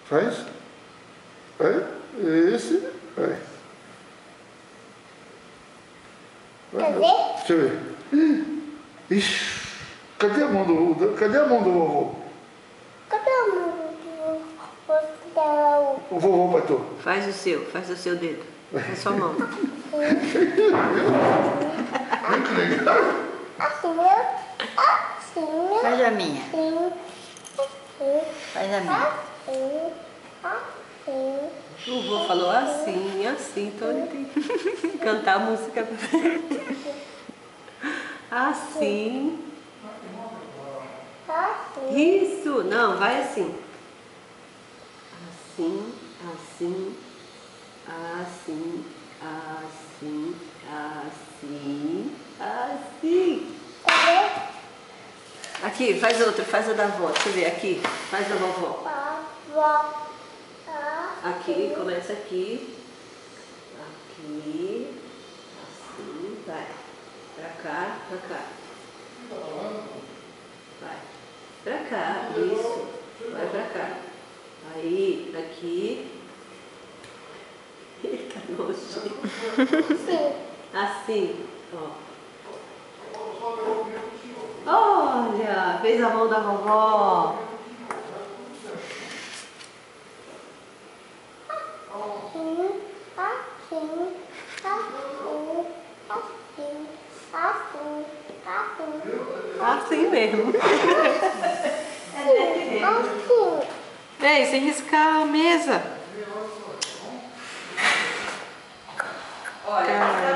Faz. Vai. Esse. Vai. Cadê? Deixa eu ver. Ixi. Cadê a mão do vovô? Cadê a mão do O vovô bateu. Faz o seu dedo. Na sua mão. Olha que legal. Assim, assim, Faz a minha. assim, assim, Faz a minha. assim, assim. O vovô falou assim, assim, então ele tem que cantar a música. Assim. Assim. Isso! Não, vai assim. Assim, assim, assim, assim, assim, assim. Cadê? Aqui, faz outra, faz a da avó. Deixa eu ver, aqui. Faz a vovó. Vó. Aqui, começa aqui. Aqui. Assim, vai. Pra cá, pra cá. Vai. Pra cá, isso. Vai pra cá. Aí, aqui. Eita, nojento. Sim. Assim, ó. Olha, fez a mão da vovó. Assim, assim, assim, assim, assim, assim. Assim mesmo. Assim. Ei, sem riscar a mesa. Olha,